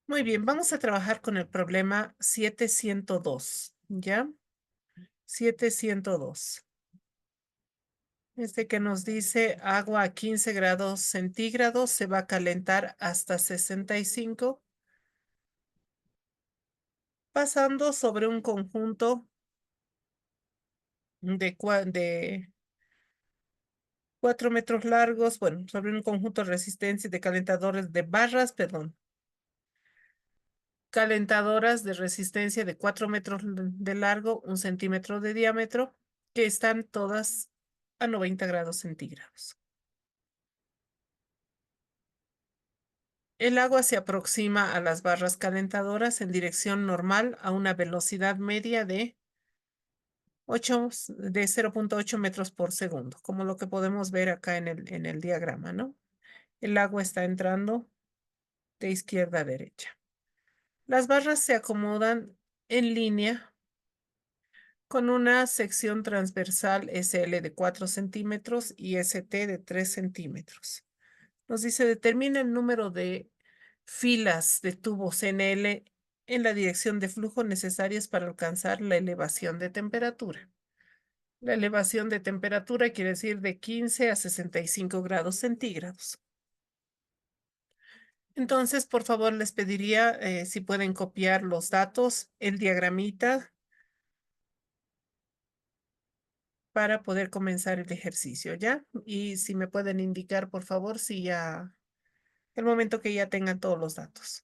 Muy bien, vamos a trabajar con el problema 702, ¿ya? 702. Este que nos dice agua a 15 grados centígrados se va a calentar hasta 65, pasando sobre un conjunto de 4 metros largos, bueno, sobre un conjunto de resistencia de calentadores de barras, perdón, calentadoras de resistencia de 4 metros de largo, 1 centímetro de diámetro, que están todas a 90 grados centígrados. El agua se aproxima a las barras calentadoras en dirección normal a una velocidad media de 0,8 metros por segundo, como lo que podemos ver acá en el diagrama, ¿no? El agua está entrando de izquierda a derecha. Las barras se acomodan en línea con una sección transversal SL de 4 centímetros y ST de 3 centímetros. Nos dice, determina el número de filas de tubos NL en la dirección de flujo necesarias para alcanzar la elevación de temperatura. La elevación de temperatura quiere decir de 15 a 65 grados centígrados. Entonces, por favor, les pediría si pueden copiar los datos, el diagramita, para poder comenzar el ejercicio, ¿ya? Y si me pueden indicar, por favor, si ya, el momento que ya tengan todos los datos.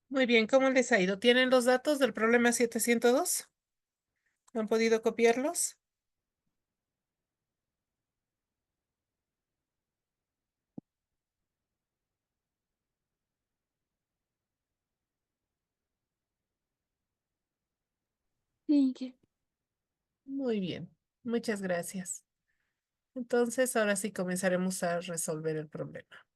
Muy bien, ¿cómo les ha ido? ¿Tienen los datos del problema 702? ¿Han podido copiarlos? Sí, que Muy bien, muchas gracias. Entonces, ahora sí comenzaremos a resolver el problema.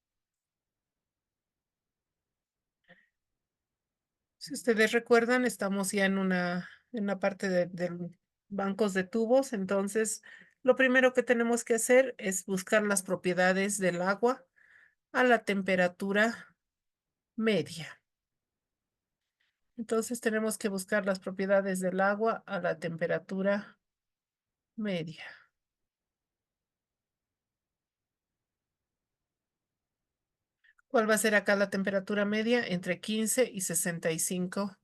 Si ustedes recuerdan, estamos ya en una parte de bancos de tubos, entonces lo primero que tenemos que hacer es buscar las propiedades del agua a la temperatura media. Entonces tenemos que buscar las propiedades del agua a la temperatura media. ¿Cuál va a ser acá la temperatura media? Entre 15 y 65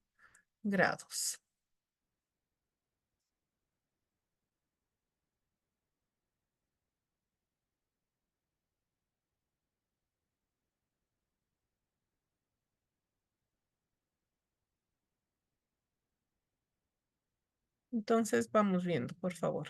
grados. Entonces vamos viendo, por favor.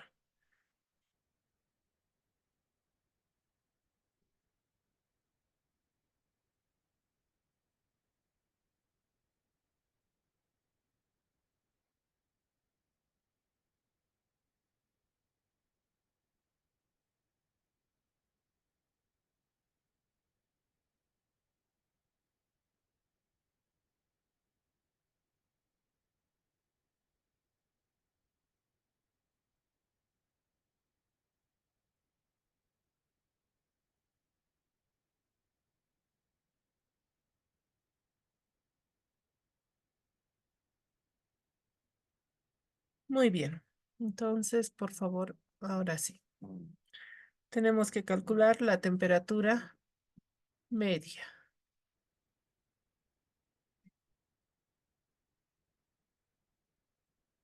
Muy bien. Entonces, por favor, ahora sí. Tenemos que calcular la temperatura media.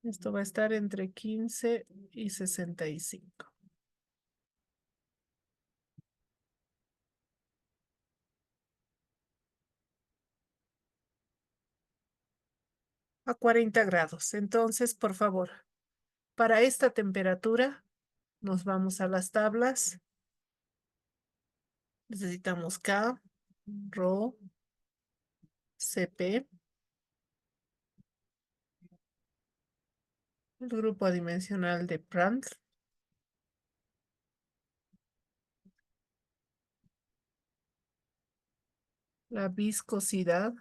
Esto va a estar entre 15 y 65. A 40 grados. Entonces, por favor, para esta temperatura nos vamos a las tablas. Necesitamos K, Rho, CP, el grupo adimensional de Prandtl, la viscosidad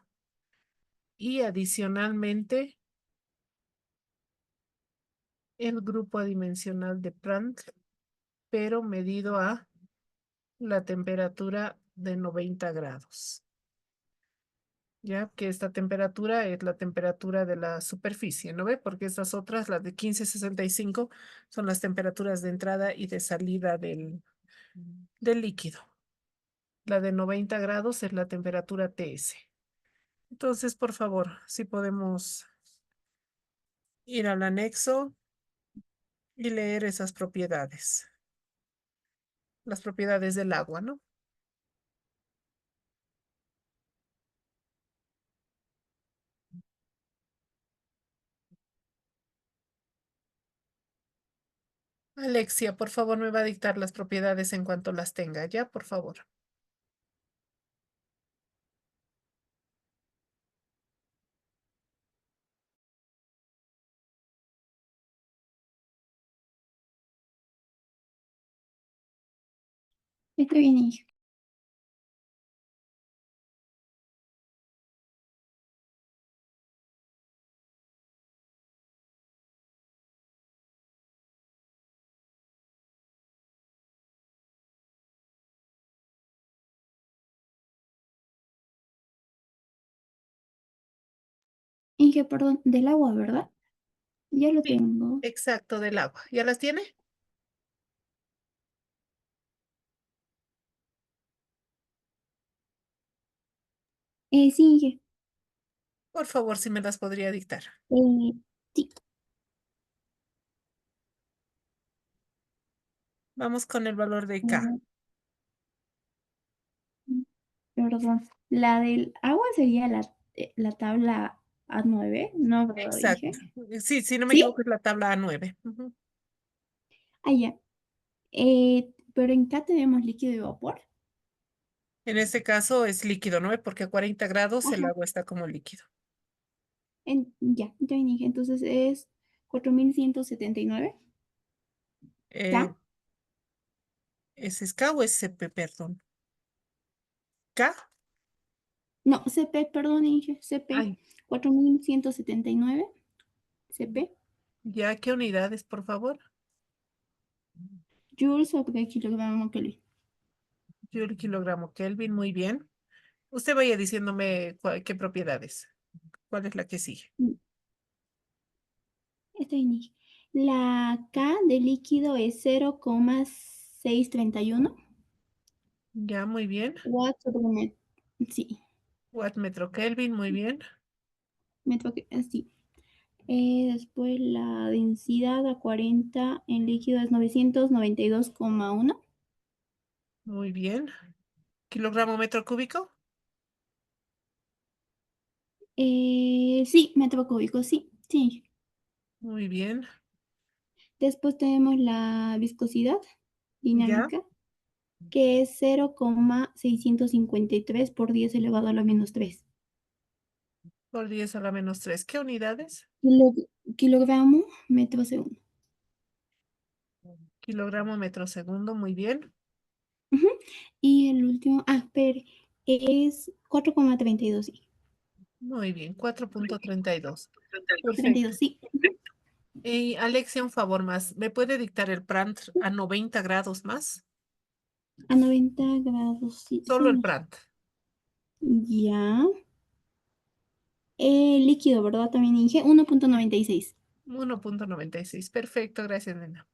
y adicionalmente el grupo adimensional de Prandtl, pero medido a la temperatura de 90 grados. Ya que esta temperatura es la temperatura de la superficie, ¿no ve? Porque estas otras, las de 1565, son las temperaturas de entrada y de salida del líquido. La de 90 grados es la temperatura TS. Entonces, por favor, si podemos ir al anexo y leer esas propiedades, las propiedades del agua, ¿no? Alexia, por favor, me va a dictar las propiedades en cuanto las tenga, ¿ya? Por favor. Estoy bien, hija. Inge, perdón, del agua, ¿verdad? Ya lo Sí, tengo. exacto, del agua. ¿Ya las tiene? Sí, Inge. Por favor, si me las podría dictar. Eh, sí, Vamos con el valor de K. eh, perdón. La del agua sería la tabla A9, ¿no, verdad, Exacto. Inge? Sí, si no me ¿Sí? equivoco, es la tabla A9. Ujú. Ah, ya. Pero en K tenemos líquido y vapor. En este caso es líquido, ¿no? Porque a 40 grados el Ajá. agua está como líquido. Ya, ya, Inge. Entonces es 4179 Eh, K. ¿Es K o es CP, perdón? K. No, CP, perdón, Inge. CP. Ay, 4179 CP. ya, ¿qué unidades, por favor? Joules sobre kilogramo Kelvin. Joule kilogramo Kelvin, muy bien. Usted vaya diciéndome qué propiedades. ¿Cuál es la que sigue? Está bien. La K de líquido es 0,631 Ya, muy bien. watts sobre metro. Sí, Watt metro Kelvin, muy bien. metro que sí. Después la densidad a 40 en líquido es 992,1. Muy bien. ¿Kilogramo metro cúbico? Sí, metro cúbico, sí, sí. Muy bien. Después tenemos la viscosidad ¿Ya? dinámica, que es 0,653 por 10 elevado a la menos 3. Por 10 a la menos 3. ¿Qué unidades? Kilogramo metro segundo. Kilogramo metro segundo, muy bien. Ujú. Y el último, espere, es 4,32, sí. Muy bien, 4,32. 32, Perfecto. sí. Y Alexia, un favor más. ¿Me puede dictar el PRANT a 90 grados más? A 90 grados, sí, Solo el señor. PRANT. Ya. Líquido, ¿verdad? También dije 1,96. 1,96. Perfecto, gracias, nena.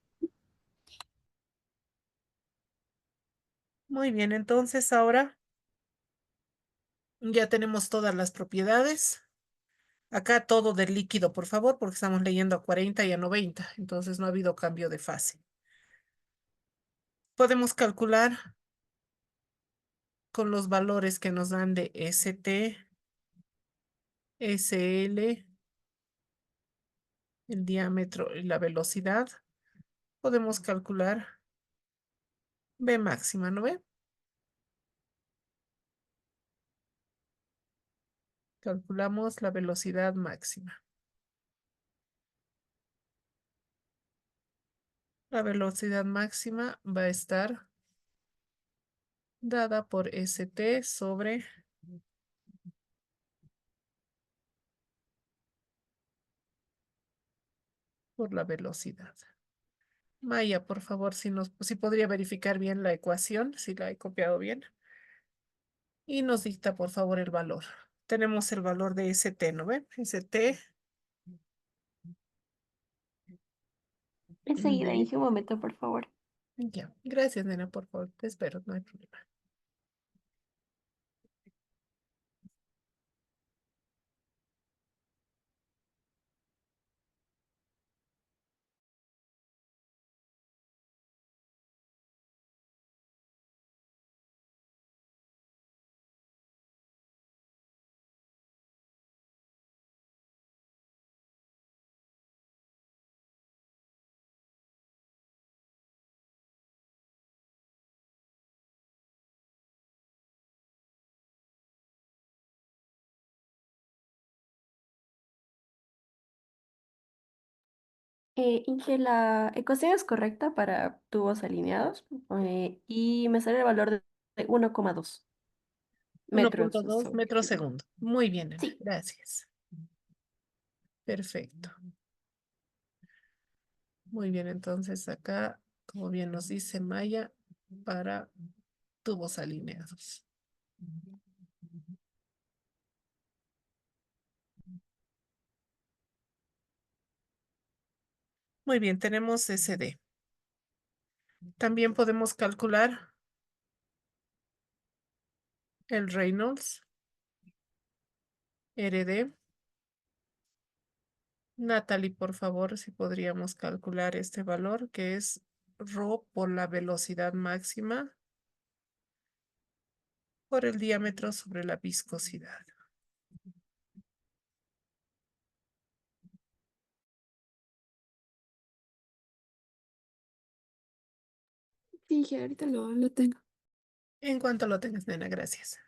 Muy bien, entonces ahora ya tenemos todas las propiedades. Acá todo del líquido, por favor, porque estamos leyendo a 40 y a 90. Entonces no ha habido cambio de fase. Podemos calcular con los valores que nos dan de ST, SL, el diámetro y la velocidad. Podemos calcular V máxima, ¿no ve? Calculamos la velocidad máxima. La velocidad máxima va a estar dada por ST sobre por la velocidad. Maya, por favor, si podría verificar bien la ecuación, si la he copiado bien. Y nos dicta, por favor, el valor. Tenemos el valor de ST, ¿no ve? ST. Enseguida, inicio un momento, por favor. Ya. Gracias, nena, por favor. Te espero, no hay problema. Inge, la ecuación es correcta para tubos alineados y me sale el valor de 1,2 metros 1,2 sobre metros segundo. segundo. Muy bien, nena. Sí, Gracias. Perfecto. Muy bien, entonces acá, como bien nos dice Maya, para tubos alineados. Muy bien, tenemos SD. También podemos calcular el Reynolds, RD. Natalie, por favor, si podríamos calcular este valor, que es ρ por la velocidad máxima por el diámetro sobre la viscosidad. Sí, Inge, ahorita lo tengo. En cuanto lo tengas, nena, gracias.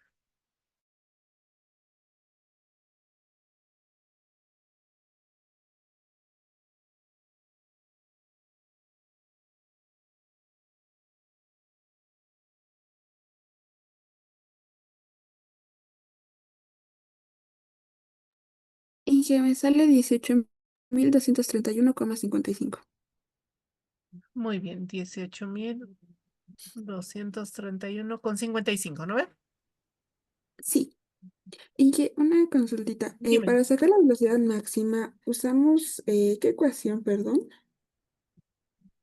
Inge, me sale 18.231,55. Muy bien, 18,231,55, ¿no ve? Sí. Inge, una consultita. Dime, Para sacar la velocidad máxima, usamos ¿qué ecuación, perdón?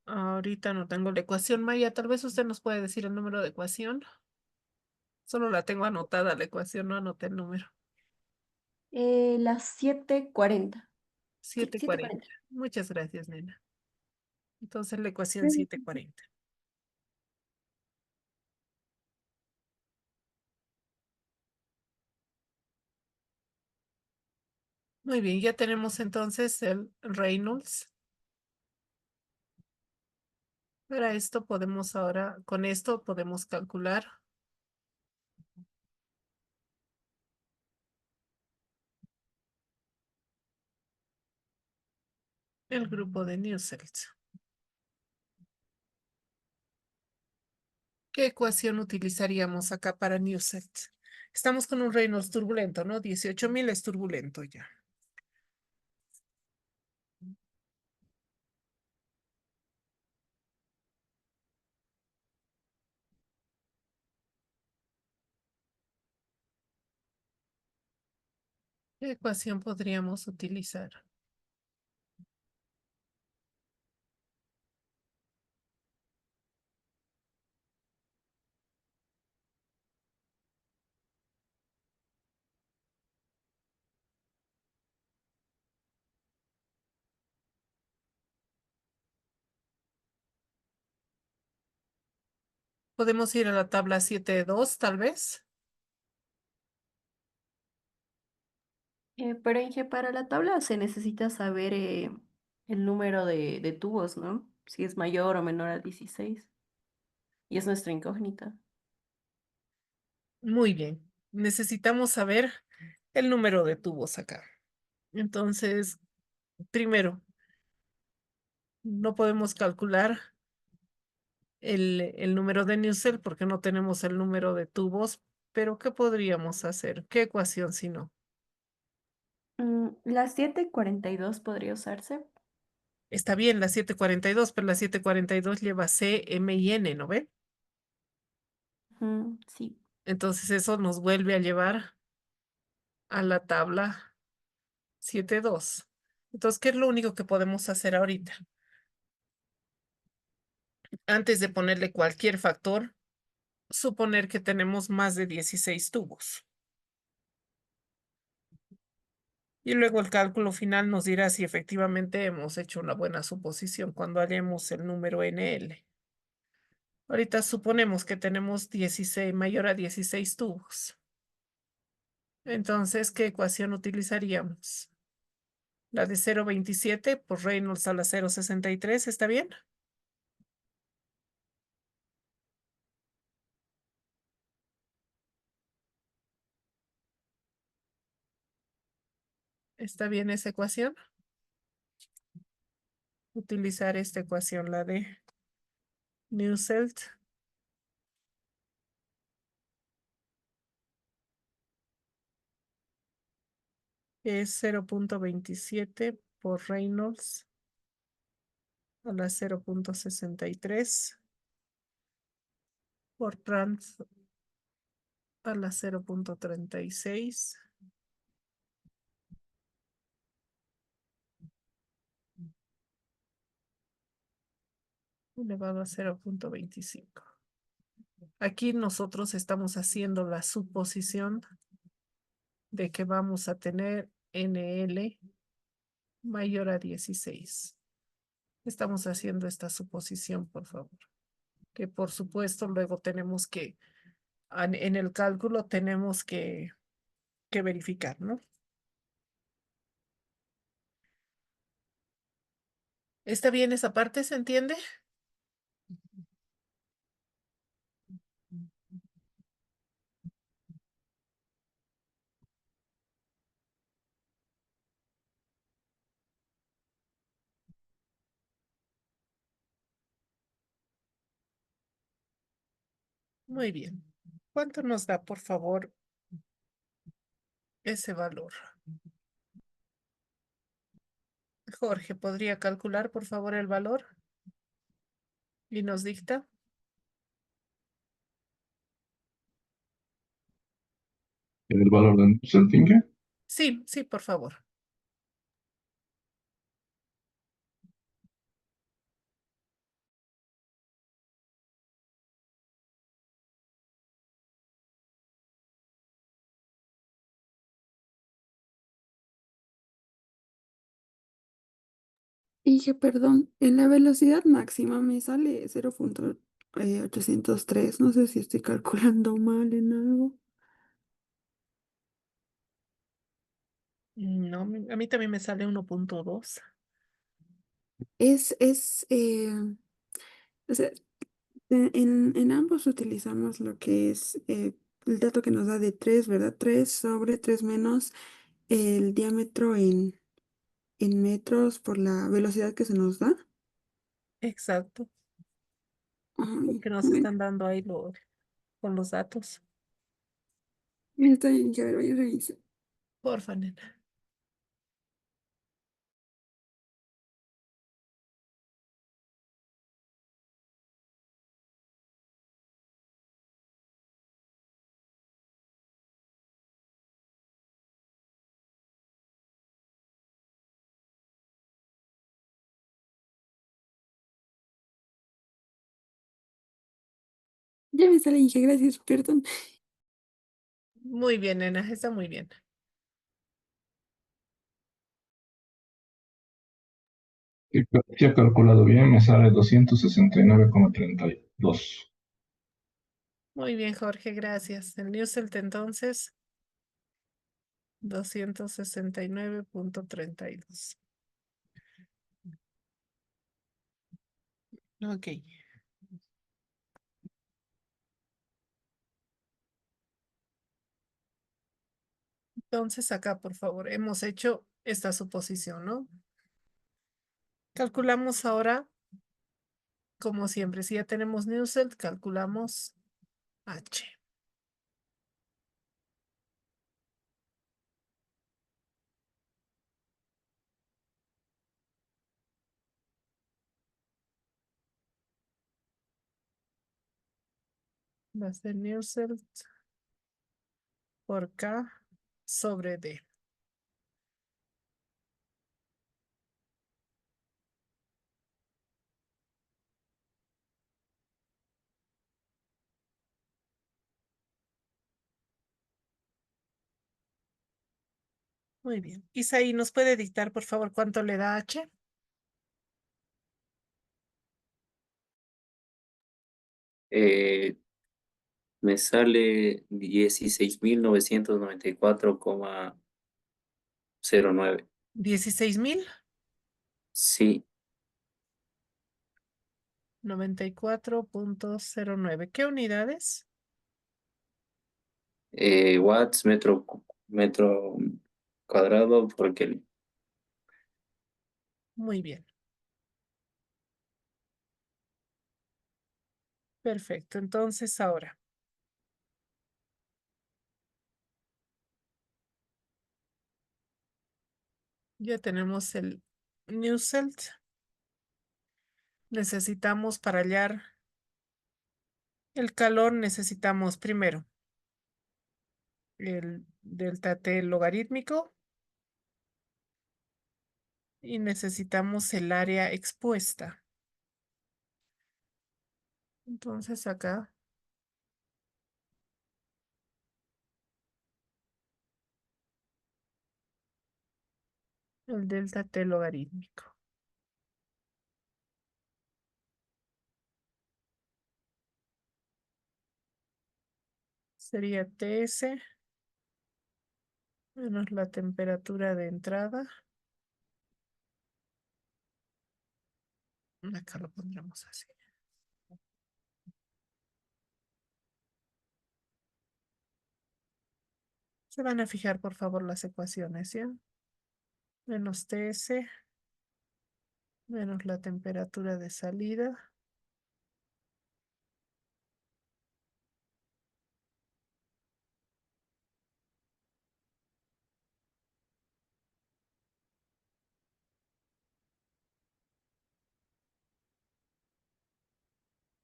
ahorita no tengo la ecuación, Maya, tal vez usted nos puede decir el número de ecuación. Solo la tengo anotada la ecuación, no anoté el número. las 7:40. Sí, 740. 7:40. Muchas gracias, nena. Entonces la ecuación Sí. 740. Muy bien, ya tenemos entonces el Reynolds. Para esto podemos ahora, con esto podemos calcular el grupo de Nusselt. ¿Qué ecuación utilizaríamos acá para Nusselt? Estamos con un Reynolds turbulento, ¿no? 18.000 es turbulento ya. ¿Qué ecuación podríamos utilizar? Podemos ir a la tabla 7.2, tal vez. Pero Inge, para la tabla se necesita saber el número de tubos, ¿no? Si es mayor o menor a 16. Y es nuestra incógnita. Muy bien. Necesitamos saber el número de tubos acá. Entonces, primero, no podemos calcular el número de Nusselt porque no tenemos el número de tubos, pero ¿qué podríamos hacer? ¿Qué ecuación si no? La 742 podría usarse. Está bien, la 742, pero la 742 lleva C, M y N, ¿no ve? Sí. Entonces eso nos vuelve a llevar a la tabla 7.2. Entonces, ¿qué es lo único que podemos hacer ahorita? Antes de ponerle cualquier factor, suponer que tenemos más de 16 tubos. Y luego el cálculo final nos dirá si efectivamente hemos hecho una buena suposición cuando hallemos el número NL. Ahorita suponemos que tenemos 16, mayor a 16 tubos. Entonces, ¿qué ecuación utilizaríamos? La de 0.27 por Reynolds a la 0.63, ¿está bien? ¿Está bien esa ecuación? Utilizar esta ecuación, la de Nusselt, que es 0.27 por Reynolds a la 0.63 por Prandtl a la 0.36 elevado a 0.25. Aquí nosotros estamos haciendo la suposición de que vamos a tener NL mayor a 16. Estamos haciendo esta suposición, por favor. Que por supuesto luego tenemos que, en el cálculo tenemos que verificar, ¿no? ¿Está bien esa parte? ¿Se entiende? Muy bien. ¿Cuánto nos da, por favor, ese valor? Jorge, ¿podría calcular, por favor, el valor? Y nos dicta. El valor de Nuseltinge. Sí, sí, por favor. Dije, perdón, en la velocidad máxima me sale 0.803. No sé si estoy calculando mal en algo. No, a mí también me sale 1.2. Es O sea, en ambos utilizamos lo que es el dato que nos da de 3, ¿verdad? 3 sobre 3 menos el diámetro en metros por la velocidad que se nos da. Exacto. Ay, Que nos bueno, están dando ahí con los datos. está bien, ya ver, voy a revisar. Porfa, nena. Ya me sale, dije, gracias, perdón. Muy bien, nena, está muy bien. Si he calculado bien, me sale 269,32. Muy bien, Jorge, gracias. El Newselt entonces, 269,32. Ok. Entonces acá, por favor, hemos hecho esta suposición, ¿no? Calculamos ahora, como siempre, si ya tenemos Newselt, calculamos H. Va a ser Newselt por K sobre D. Muy bien. Isaí, ¿nos puede dictar, por favor, cuánto le da H? Eh, Me sale 16.994,09. 16,000 Sí, 94,09. ¿Qué unidades? watts, metro cuadrado por Kelvin. Muy bien. Perfecto. Entonces ahora ya tenemos el Newselt. Necesitamos para hallar el calor, necesitamos primero el delta T logarítmico y necesitamos el área expuesta. Entonces acá el delta T logarítmico. Sería TS menos la temperatura de entrada. Acá lo pondremos así. Se van a fijar, por favor, las ecuaciones, ¿ya? Menos TS menos la temperatura de salida.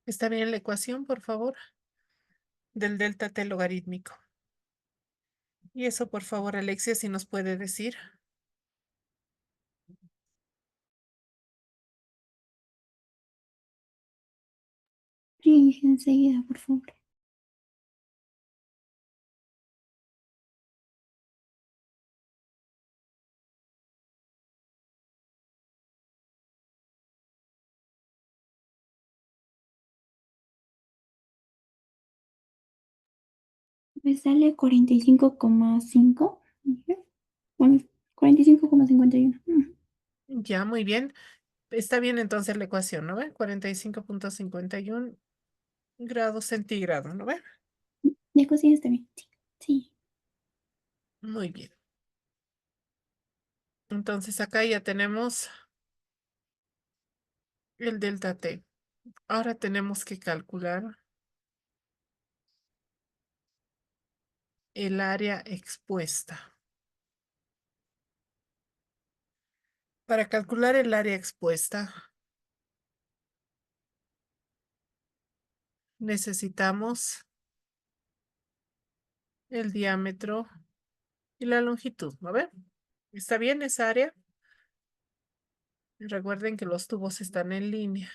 ¿Está bien la ecuación, por favor? Del delta T logarítmico. Y eso, por favor, Alexia, si nos puede decir. Sí, enseguida, por favor. Me sale 45,5. Bueno, 45,51. Ya, muy bien. Está bien entonces la ecuación, ¿no ve? 45,51 grados centígrados, ¿no ve? La cocina está bien. Sí. Sí. Muy bien. Entonces acá ya tenemos el delta T. Ahora tenemos que calcular el área expuesta. Para calcular el área expuesta, necesitamos el diámetro y la longitud, ¿no ve? ¿Está bien esa área? Recuerden que los tubos están en línea.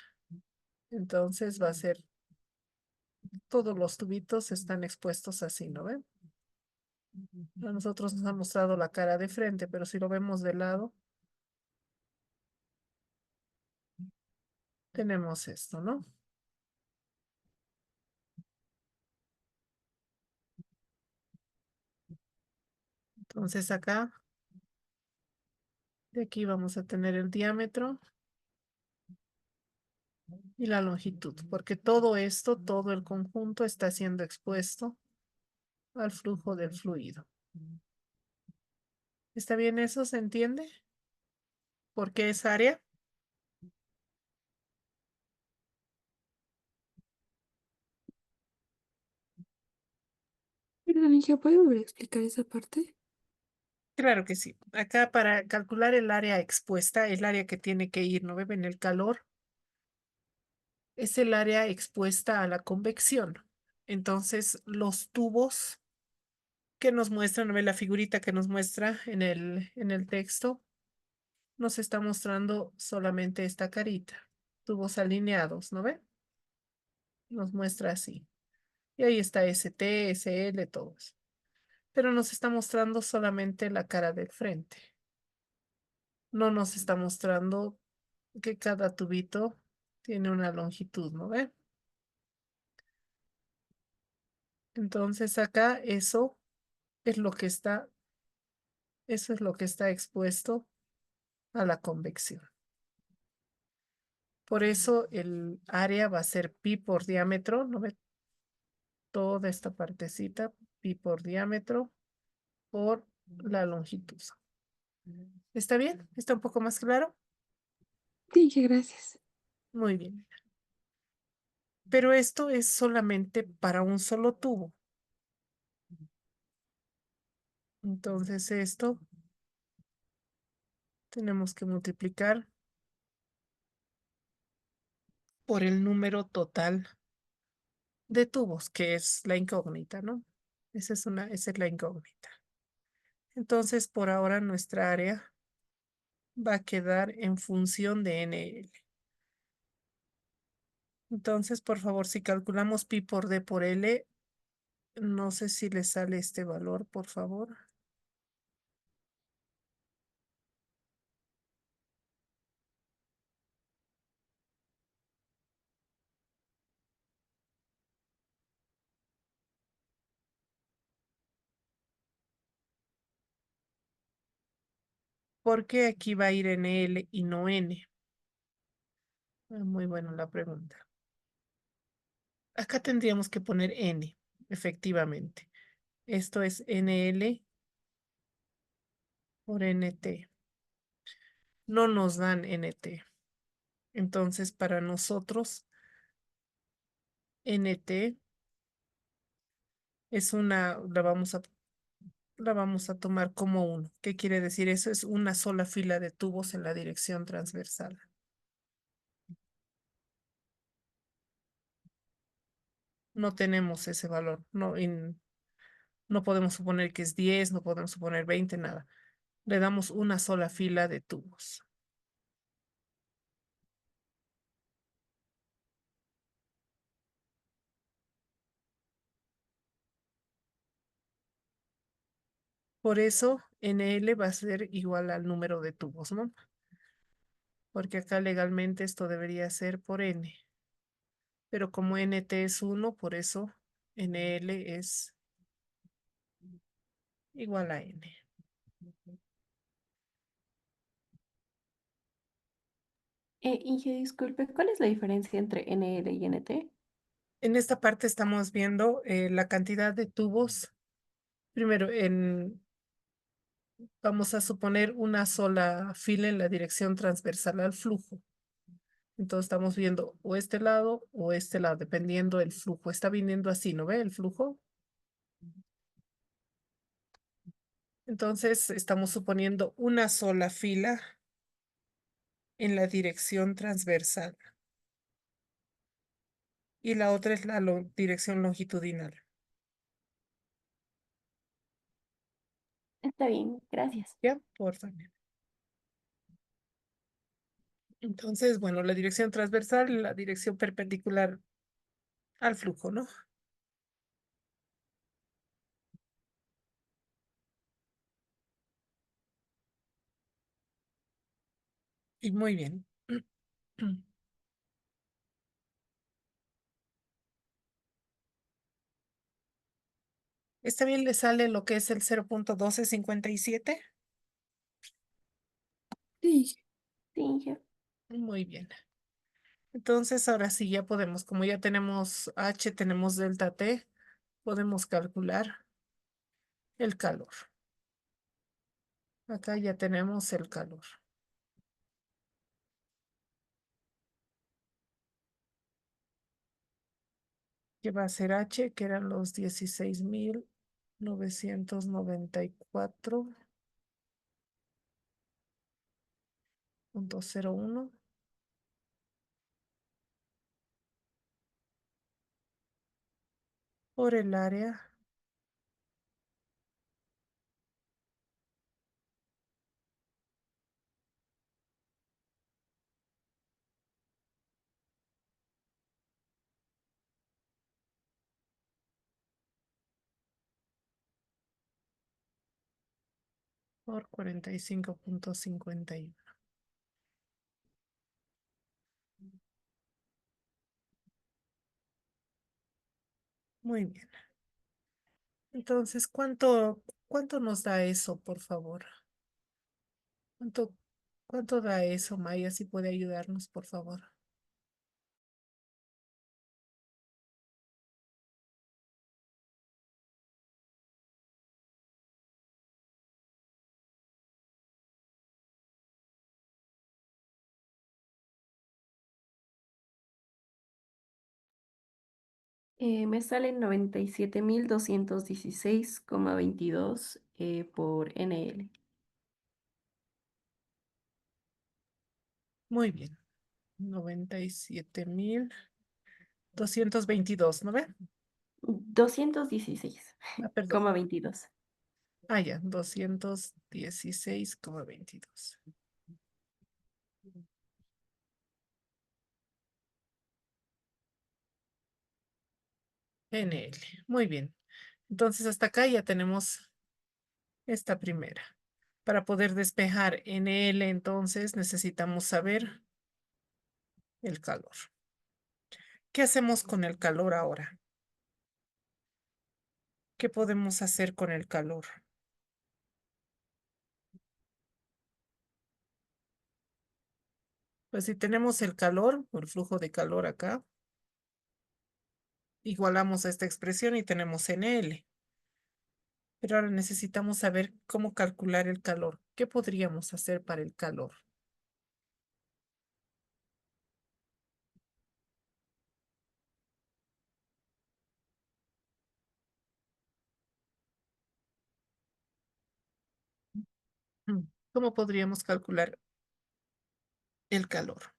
Entonces va a ser, todos los tubitos están expuestos así, ¿no ven? A nosotros nos ha mostrado la cara de frente, pero si lo vemos de lado, tenemos esto, ¿no? Entonces acá, de aquí vamos a tener el diámetro y la longitud, porque todo esto, todo el conjunto está siendo expuesto al flujo del fluido. ¿Está bien eso? ¿Se entiende? ¿Por qué esa área? Perdón, hija, ¿puede volver a explicar esa parte? Claro que sí. Acá para calcular el área expuesta, el área que tiene que ir, ¿no ven? El calor es el área expuesta a la convección. Entonces, los tubos que nos muestran, ¿no ve? La figurita que nos muestra en el texto, nos está mostrando solamente esta carita. Tubos alineados, ¿no ve? Nos muestra así. Y ahí está ST, SL, todos. Pero nos está mostrando solamente la cara del frente. No nos está mostrando que cada tubito tiene una longitud, ¿no ve? Entonces acá es lo que está, eso es lo que está expuesto a la convección. Por eso el área va a ser pi por diámetro, ¿no ve? Toda esta partecita, pi por diámetro por la longitud. ¿Está bien? ¿Está un poco más claro? Sí, hija, gracias. Muy bien. Pero esto es solamente para un solo tubo. Entonces esto tenemos que multiplicar por el número total de tubos, que es la incógnita, ¿no? Esa es la incógnita. Entonces, por ahora nuestra área va a quedar en función de NL. Entonces, por favor, si calculamos pi por D por L, no sé si le sale este valor, por favor. ¿Por qué aquí va a ir NL y no N? Muy buena la pregunta. Acá tendríamos que poner N, efectivamente. Esto es NL por NT. No nos dan NT. Entonces, para nosotros, NT es la vamos a tomar como uno. ¿Qué quiere decir eso? Es una sola fila de tubos en la dirección transversal. No tenemos ese valor. No, no podemos suponer que es 10, no podemos suponer 20, nada. Le damos una sola fila de tubos. Por eso, NL va a ser igual al número de tubos, ¿no? Porque acá legalmente esto debería ser por N. Pero como NT es 1, por eso NL es igual a N. Inge, disculpe, ¿cuál es la diferencia entre NL y NT? En esta parte estamos viendo la cantidad de tubos. Primero, vamos a suponer una sola fila en la dirección transversal al flujo. Entonces estamos viendo o este lado, dependiendo del flujo. Está viniendo así, ¿no ve el flujo? Entonces estamos suponiendo una sola fila en la dirección transversal y la otra es la dirección longitudinal. Está bien, gracias. ¿Ya? Por favor. Entonces, bueno, la dirección transversal y la dirección perpendicular al flujo, ¿no? Y muy bien. ¿Está bien? ¿Le sale lo que es el 0.1257? Sí, Sí, Inge. Muy bien. Entonces, ahora sí ya podemos, como ya tenemos H, tenemos delta T, podemos calcular el calor. Acá ya tenemos el calor. Que va a ser H, que eran los 16.994.01 por el área por 45.51. Muy bien. Entonces, ¿cuánto nos da eso, por favor? ¿Cuánto, cuánto da eso, Maya? Si puede ayudarnos, por favor. Me salen 97.216,22 por NL. Muy bien. 97.222, ¿no ve? 216,22. Ah, perdón. Ah, ya, 216,22. NL. Muy bien. Entonces, hasta acá ya tenemos esta primera. Para poder despejar NL, entonces necesitamos saber el calor. ¿Qué hacemos con el calor ahora? ¿Qué podemos hacer con el calor? Pues si tenemos el calor, o el flujo de calor acá, igualamos a esta expresión y tenemos NL. Pero ahora necesitamos saber cómo calcular el calor. ¿Qué podríamos hacer para el calor? Mm, ¿Cómo podríamos calcular el calor?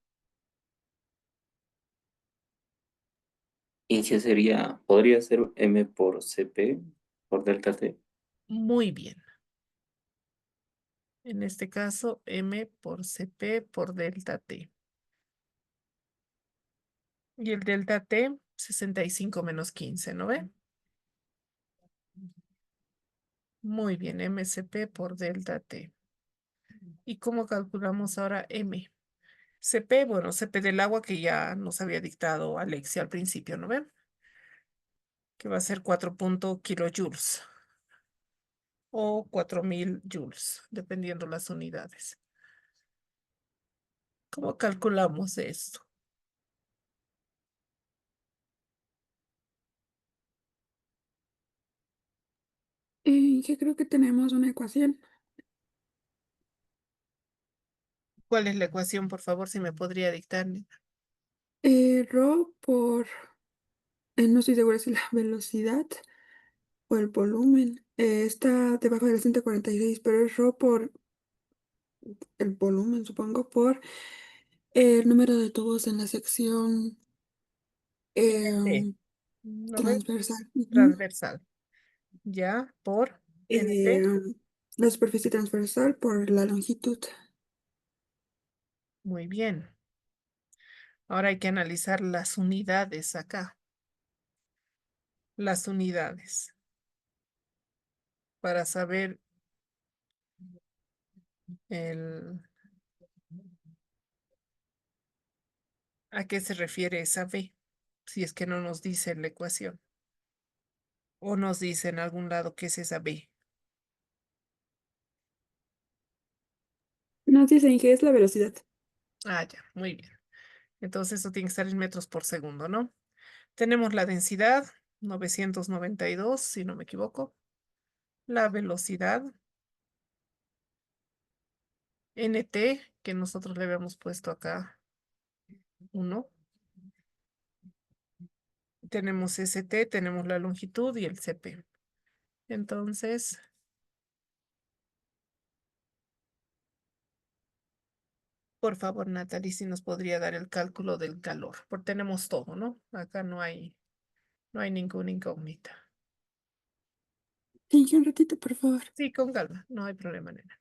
Y que sería, podría ser M por CP por delta T. Muy bien. En este caso, M por CP por delta T. Y el delta T, 65 menos 15, ¿no ve? Muy bien, MCP por delta T. ¿Y cómo calculamos ahora M? CP, bueno, CP del agua que ya nos había dictado Alexia al principio, ¿no ven? Que va a ser 4 kilojoules o 4.000 joules, dependiendo las unidades. ¿Cómo calculamos esto? Que creo que tenemos una ecuación. ¿Cuál es la ecuación, por favor, si me podría dictar? Rho por, no estoy segura si la velocidad o el volumen. Está debajo del 146, pero es Rho por el volumen, supongo, por el número de tubos en la sección NT, em, ¿no ve? transversal. Ujú. Transversal. Ya, por NT. Em, la superficie transversal por la longitud. Muy bien. Ahora hay que analizar las unidades acá. Las unidades. Para saber el, a qué se refiere esa B. Si es que no nos dice en la ecuación. O nos dice en algún lado qué es esa B. Nos dicen que es la velocidad. Ah, ya, muy bien. Entonces eso tiene que estar en metros por segundo, ¿no? Tenemos la densidad, 992, si no me equivoco. La velocidad, NT, que nosotros le habíamos puesto acá 1. Tenemos ST, tenemos la longitud y el CP. Entonces, por favor, Natalie, si nos podría dar el cálculo del calor, porque tenemos todo, ¿no? Acá no hay ninguna incógnita. Sí, un ratito, por favor. Sí, con calma, no hay problema, nena.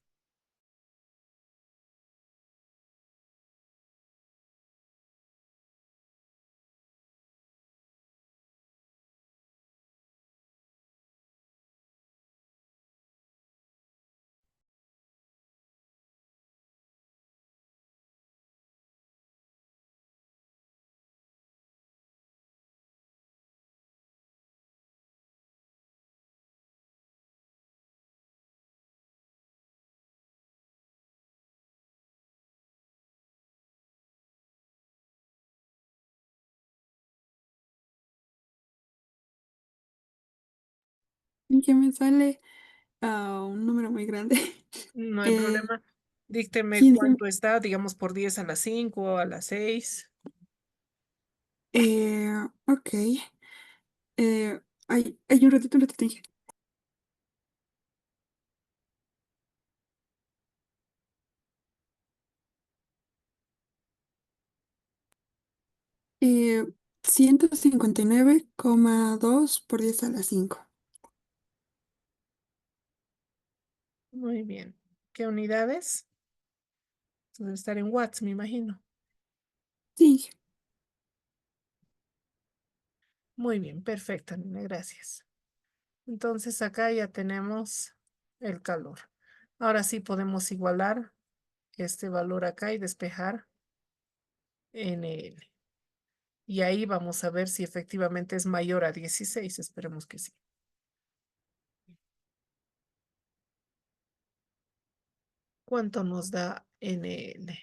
Y que me sale un número muy grande. No hay Eh, problema. Dícteme 15. cuánto está, digamos, por 10 a las 5 o a las 6. Ok. Hay un ratito. Inge. 159,2 por 10 a la 5. Muy bien. ¿Qué unidades? Debe estar en watts, me imagino. Sí, Muy bien, perfecto, nena, gracias. Entonces acá ya tenemos el calor. Ahora sí podemos igualar este valor acá y despejar NL. Y ahí vamos a ver si efectivamente es mayor a 16. Esperemos que sí. ¿Cuánto nos da NL?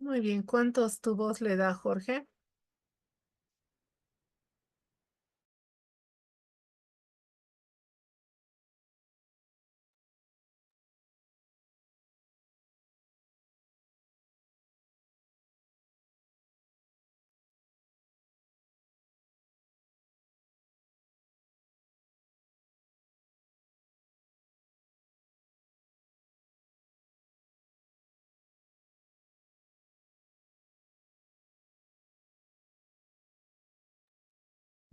Muy bien, ¿cuántos tubos le da Jorge?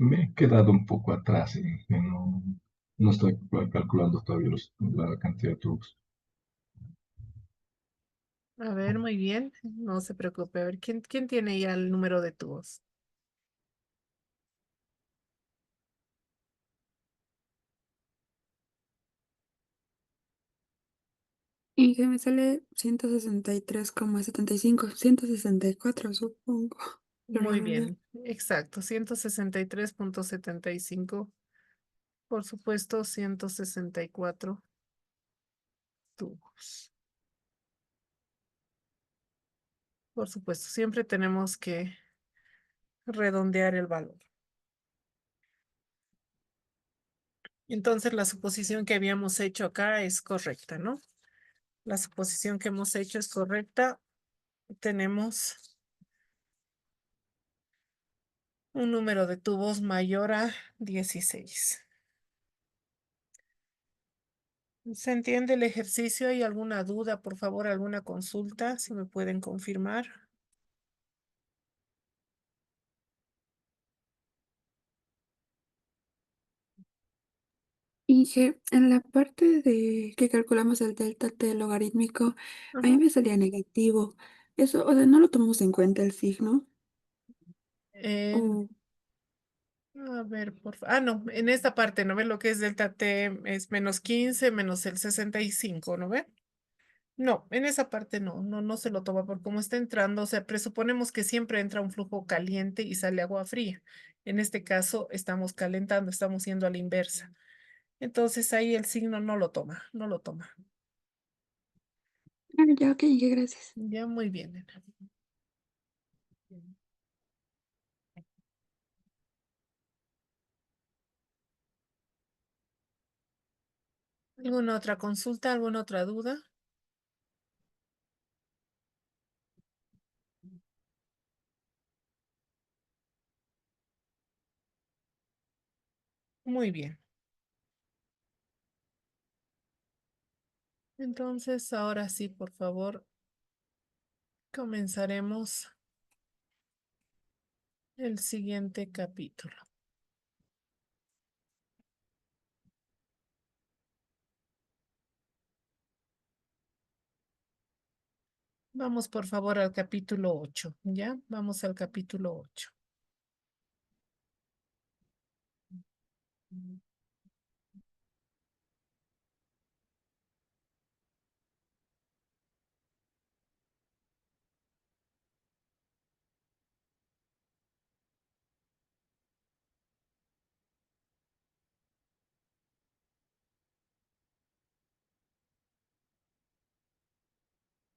me he quedado un poco atrás y no estoy calculando todavía la cantidad de tubos. A ver, muy bien. No se preocupe. A ver, ¿quién tiene ya el número de tubos? Y que me sale 163,75, 164 supongo. Pero la Muy verdad, bien. Exacto. 163,75. Por supuesto, 164 tubos. Por supuesto, siempre tenemos que redondear el valor. Entonces, la suposición que habíamos hecho acá es correcta, ¿no? La suposición que hemos hecho es correcta. Tenemos un número de tubos mayor a 16. ¿Se entiende el ejercicio? ¿Hay alguna duda, por favor, alguna consulta? Si me pueden confirmar. y que en la parte de que calculamos el delta t logarítmico, a mí Ajá. me salía negativo. Eso, o sea, no lo tomamos en cuenta el signo. En- O, a ver, por favor. Ah, no, en esta parte, ¿no ve? Lo que es delta t es menos 15 menos el 65, ¿no ve? No, en esa parte no se lo toma por cómo está entrando. O sea, presuponemos que siempre entra un flujo caliente y sale agua fría. En este caso, estamos calentando, estamos yendo a la inversa. Entonces ahí el signo no lo toma, no lo toma. ya, ok, ya, gracias. Ya muy bien, Nena. ¿Alguna otra consulta, alguna otra duda? Muy bien. Entonces, ahora sí, por favor, comenzaremos el siguiente capítulo. Vamos, por favor, al capítulo 8, ¿ya? Vamos al capítulo 8.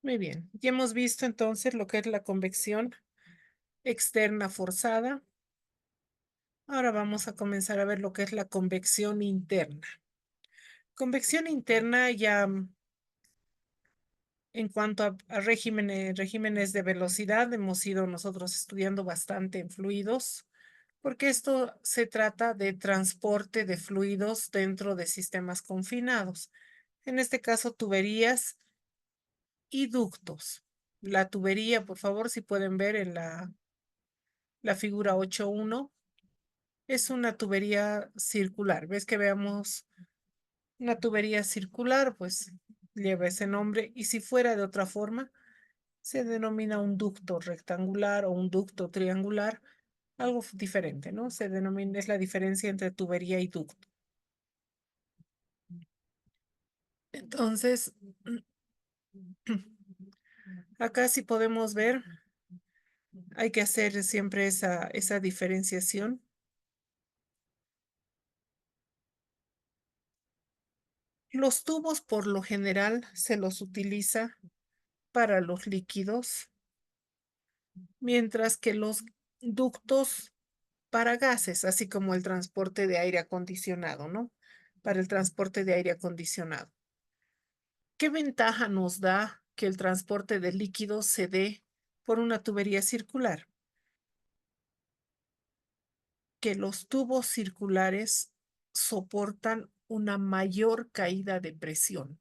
Muy bien. Ya hemos visto entonces lo que es la convección externa forzada. Ahora vamos a comenzar a ver lo que es la convección interna. Convección interna ya en cuanto a regímenes de velocidad, hemos ido nosotros estudiando bastante en fluidos, porque esto se trata de transporte de fluidos dentro de sistemas confinados. En este caso, tuberías y ductos. La tubería, por favor, si pueden ver en la figura 8.1, es una tubería circular. ¿Ves que veamos una tubería circular? Pues lleva ese nombre. Y si fuera de otra forma, se denomina un ducto rectangular o un ducto triangular, algo diferente, ¿no? Se denomina, es la diferencia entre tubería y ducto. Entonces, acá sí podemos ver, hay que hacer siempre esa diferenciación. Los tubos por lo general se los utiliza para los líquidos, mientras que los ductos para gases, así como el transporte de aire acondicionado, ¿no? Para el transporte de aire acondicionado. ¿Qué ventaja nos da que el transporte de líquidos se dé por una tubería circular? Que los tubos circulares soportan una mayor caída de presión.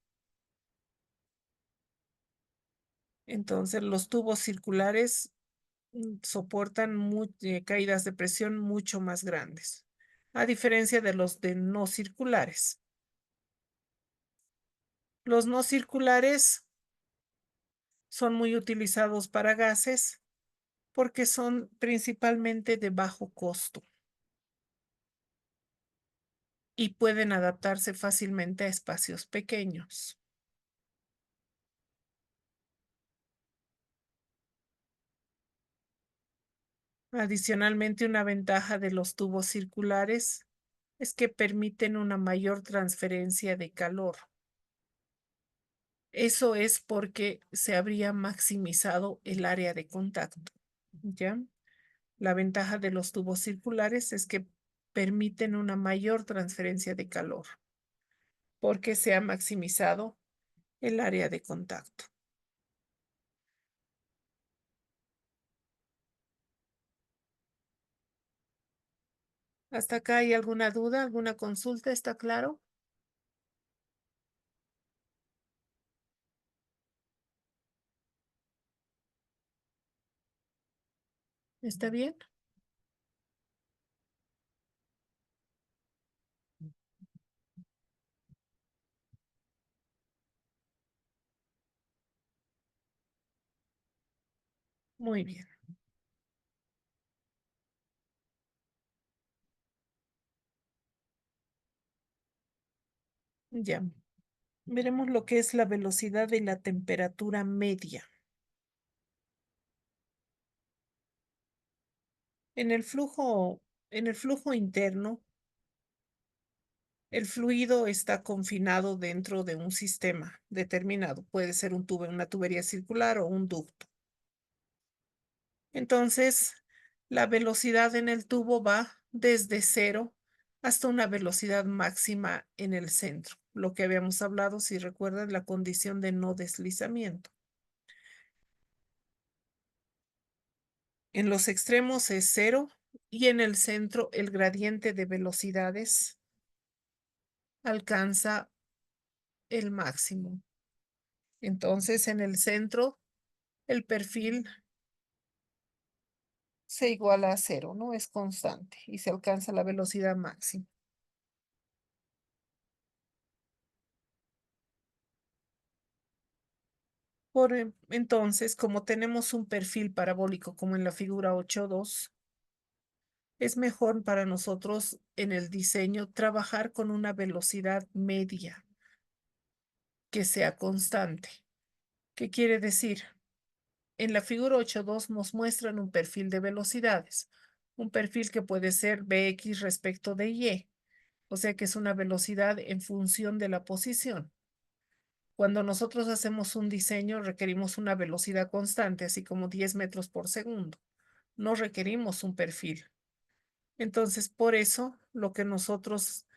Entonces, los tubos circulares soportan caídas de presión mucho más grandes, a diferencia de los de no circulares. Los no circulares son muy utilizados para gases porque son principalmente de bajo costo y pueden adaptarse fácilmente a espacios pequeños. Adicionalmente, una ventaja de los tubos circulares es que permiten una mayor transferencia de calor. Eso es porque se habría maximizado el área de contacto, ¿ya? La ventaja de los tubos circulares es que permiten una mayor transferencia de calor porque se ha maximizado el área de contacto. ¿Hasta acá hay alguna duda, alguna consulta? ¿Está claro? ¿Está bien? Muy bien. Ya. Veremos lo que es la velocidad y la temperatura media. En el flujo, en el flujo interno, el fluido está confinado dentro de un sistema determinado. Puede ser un tubo, una tubería circular o un ducto. Entonces, la velocidad en el tubo va desde cero hasta una velocidad máxima en el centro. Lo que habíamos hablado, si recuerdan, la condición de no deslizamiento. En los extremos es cero y en el centro el gradiente de velocidades alcanza el máximo. Entonces, en el centro, el perfil se iguala a cero, ¿no? Es constante y se alcanza la velocidad máxima. Entonces, como tenemos un perfil parabólico como en la figura 8.2, es mejor para nosotros en el diseño trabajar con una velocidad media que sea constante. ¿Qué quiere decir? En la figura 8.2 nos muestran un perfil de velocidades, un perfil que puede ser Bx respecto de Y, o sea que es una velocidad en función de la posición. Cuando nosotros hacemos un diseño requerimos una velocidad constante, así como 10 metros por segundo. No requerimos un perfil. Entonces, por eso lo que nosotros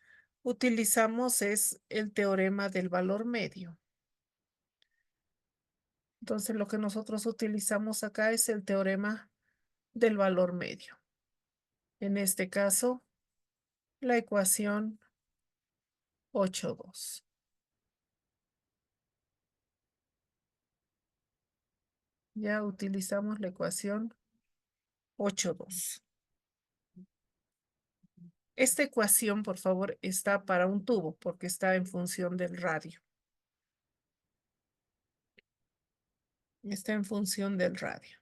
utilizamos es el teorema del valor medio. Entonces, lo que nosotros utilizamos acá es el teorema del valor medio. En este caso, la ecuación 8.2. Ya utilizamos la ecuación 8.2. Esta ecuación, por favor, está para un tubo porque está en función del radio. Está en función del radio.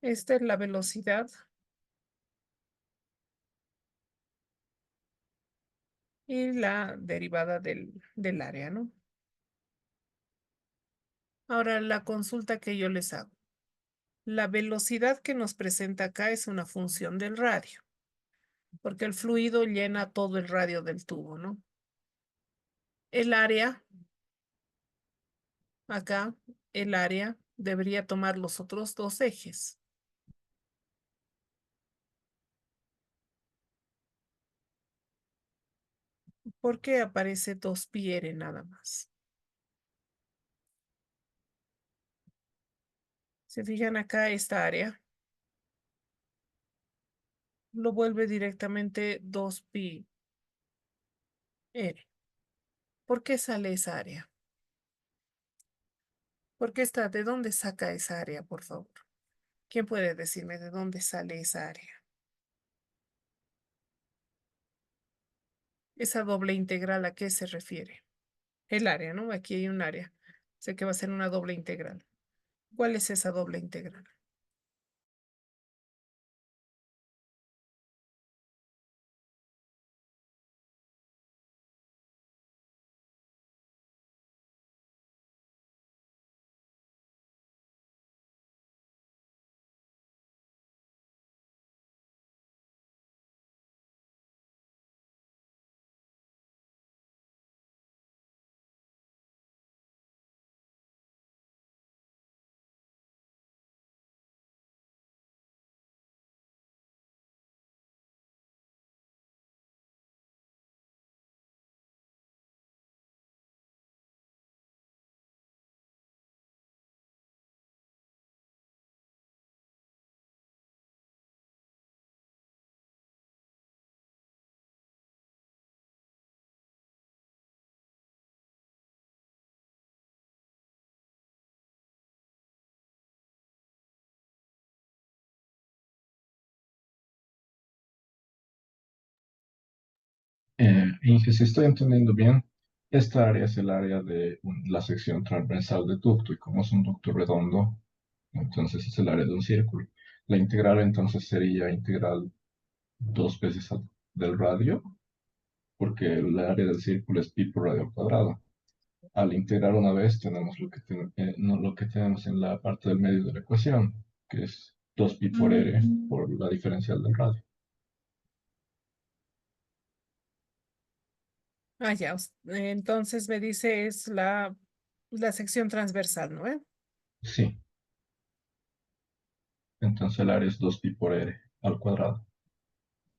Esta es la velocidad y la derivada del área, ¿no? Ahora, la consulta que yo les hago. La velocidad que nos presenta acá es una función del radio, porque el fluido llena todo el radio del tubo, ¿no? El área, acá, el área debería tomar los otros dos ejes. ¿Por qué aparece 2πr nada más? Se fijan acá esta área, lo vuelve directamente 2πr. ¿Por qué sale esa área? ¿Por qué está? ¿De dónde saca esa área, por favor? ¿Quién puede decirme de dónde sale esa área? Esa doble integral, ¿a qué se refiere? El área, ¿no? Aquí hay un área. Sé que va a ser una doble integral. ¿Cuál es esa doble integral? Inge, si estoy entendiendo bien, esta área es el área de la sección transversal del ducto y como es un ducto redondo, entonces es el área de un círculo. La integral entonces sería integral dos veces del radio, porque el área del círculo es pi por radio al cuadrado. Al integrar una vez tenemos no, lo que tenemos en la parte del medio de la ecuación, que es 2 pi por r por la diferencial del radio. Ah, ya. Entonces me dice es la sección transversal, ¿no? Sí, entonces el área es 2 pi por r al cuadrado.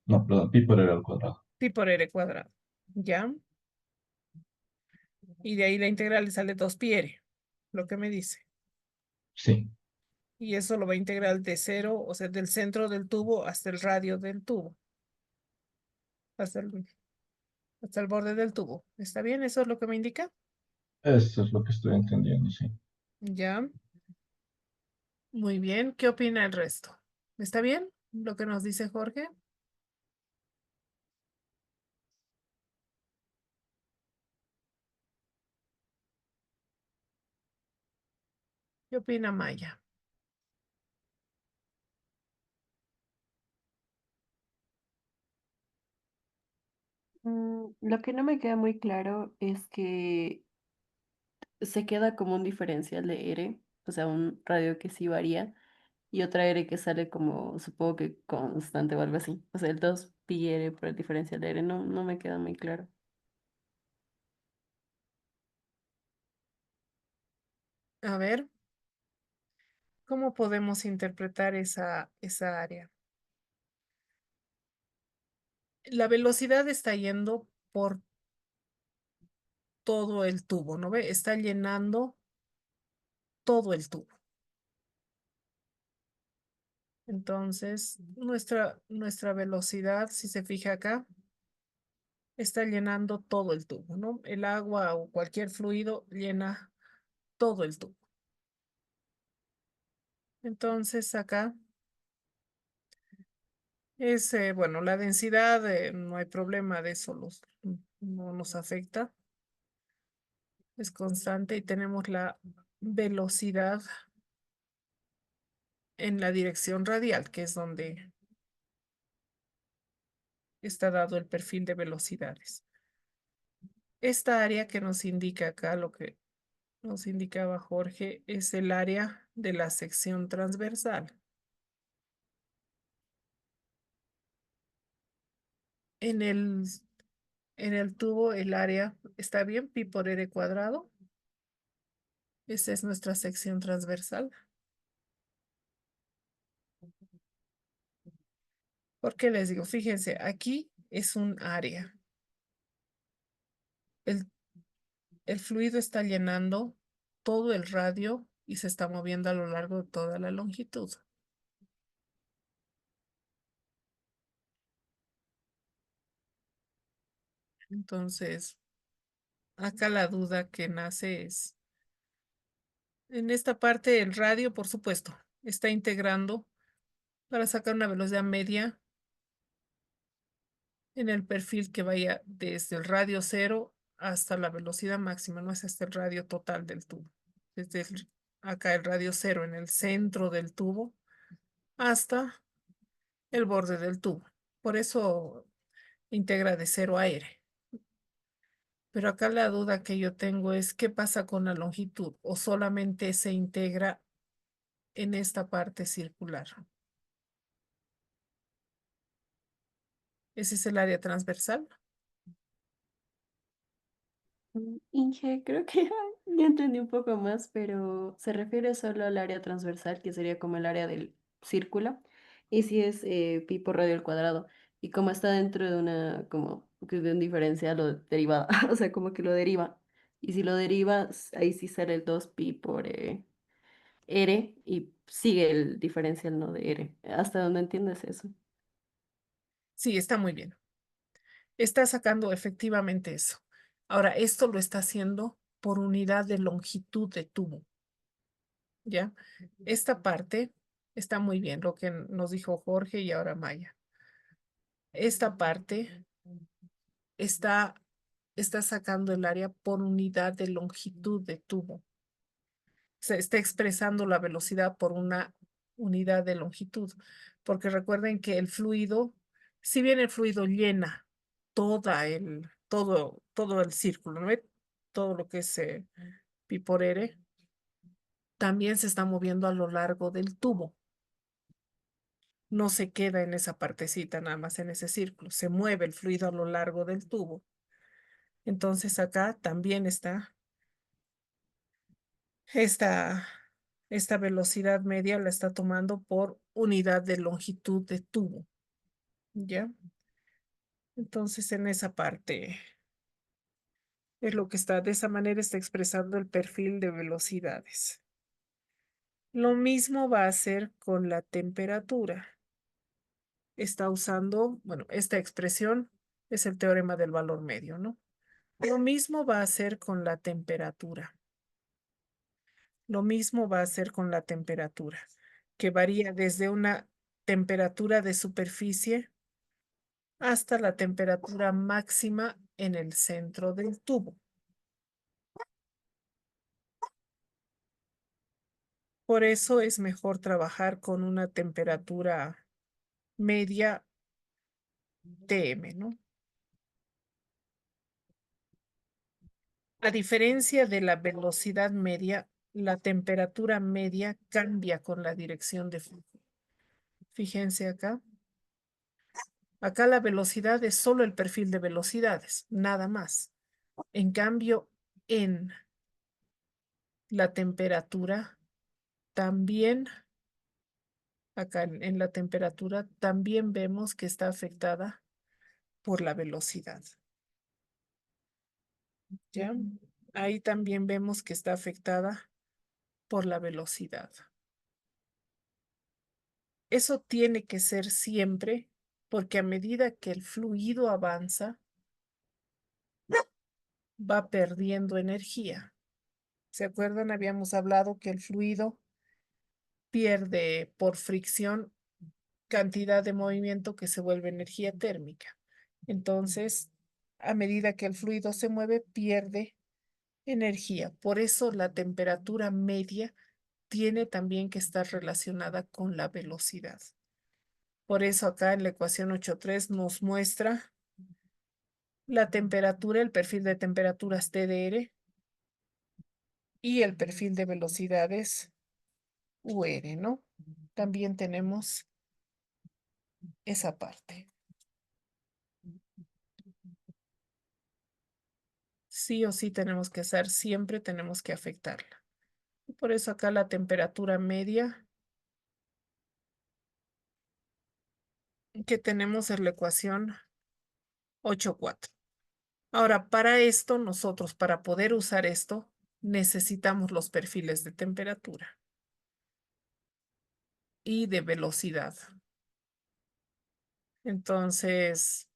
No, perdón, pi por r al cuadrado. Pi por r cuadrado. ¿Ya? Y de ahí la integral le sale 2 pi r, lo que me dice. Sí, Y eso lo va a integrar de cero, o sea, del centro del tubo hasta el radio del tubo, hasta hasta el borde del tubo. ¿Está bien? ¿Eso es lo que me indica? eso es lo que estoy entendiendo, sí. Ya. Muy bien. ¿Qué opina el resto? ¿Está bien lo que nos dice Jorge? ¿Qué opina Maya? Lo que no me queda muy claro es que se queda como un diferencial de R, o sea, un radio que sí varía, y otra R que sale como, supongo que constante o algo así. O sea, el 2 pi R por el diferencial de R, no me queda muy claro. A ver, ¿cómo podemos interpretar esa área? La velocidad está yendo por todo el tubo, ¿no ve? Está llenando todo el tubo. Entonces, nuestra velocidad, si se fija acá, está llenando todo el tubo, ¿no? El agua o cualquier fluido llena todo el tubo. Entonces, acá es, bueno, la densidad, no hay problema de eso, no nos afecta, es constante y tenemos la velocidad en la dirección radial, que es donde está dado el perfil de velocidades. Esta área que nos indica acá, lo que nos indicaba Jorge, es el área de la sección transversal. En el, en el tubo, el área está bien, pi por r cuadrado. Esa es nuestra sección transversal. ¿Por qué les digo? Fíjense, aquí es un área. El, el fluido está llenando todo el radio y se está moviendo a lo largo de toda la longitud. Entonces, acá la duda que nace es, en esta parte el radio, por supuesto, está integrando para sacar una velocidad media en el perfil que vaya desde el radio cero hasta la velocidad máxima, no es hasta el radio total del tubo. Acá el radio cero en el centro del tubo hasta el borde del tubo. Por eso integra de cero aire. Pero acá la duda que yo tengo es qué pasa con la longitud o solamente se integra en esta parte circular. ¿Ese es el área transversal? Inge, creo que ya entendí un poco más, pero se refiere solo al área transversal, que sería como el área del círculo, y si es pi por radio al cuadrado, y como está dentro de una, como que de un diferencial o derivada, o sea, como que lo deriva, y si lo derivas, ahí sí sale el 2 pi por r, y sigue el diferencial no de r, hasta donde entiendes eso. Sí, está muy bien. Está sacando efectivamente eso. Ahora, esto lo está haciendo por unidad de longitud de tubo. ¿Ya? Esta parte está muy bien, lo que nos dijo Jorge y ahora Maya. Esta parte está, está sacando el área por unidad de longitud de tubo. Se está expresando la velocidad por una unidad de longitud, porque recuerden que el fluido, si bien el fluido llena todo el círculo, ¿no ve? Todo lo que es pi por r, también se está moviendo a lo largo del tubo. No se queda en esa partecita, nada más en ese círculo, se mueve el fluido a lo largo del tubo. Entonces acá también está esta, esta velocidad media la está tomando por unidad de longitud de tubo, ¿ya? Entonces en esa parte es lo que está, de esa manera está expresando el perfil de velocidades. Lo mismo va a hacer con la temperatura. Está usando, bueno, esta expresión es el teorema del valor medio, ¿no? Lo mismo va a hacer con la temperatura. Lo mismo va a hacer con la temperatura, que varía desde una temperatura de superficie hasta la temperatura máxima en el centro del tubo. Por eso es mejor trabajar con una temperatura media Tm, ¿no? A diferencia de la velocidad media, la temperatura media cambia con la dirección de flujo. Fíjense acá. Acá la velocidad es solo el perfil de velocidades, nada más. En cambio, en la temperatura también, acá en la temperatura también vemos que está afectada por la velocidad. ¿Ya? Ahí también vemos que está afectada por la velocidad. Eso tiene que ser siempre porque a medida que el fluido avanza, va perdiendo energía. ¿Se acuerdan? Habíamos hablado que el fluido pierde por fricción cantidad de movimiento que se vuelve energía térmica. Entonces, a medida que el fluido se mueve, pierde energía. Por eso la temperatura media tiene también que estar relacionada con la velocidad. Por eso acá en la ecuación 8.3 nos muestra la temperatura, el perfil de temperaturas TDR y el perfil de velocidades UR, ¿no? También tenemos esa parte. Sí o sí tenemos que hacer, siempre tenemos que afectarla. Y por eso acá la temperatura media que tenemos es la ecuación 8.4. Ahora, para esto, nosotros, para poder usar esto, necesitamos los perfiles de temperatura y de velocidad. Entonces,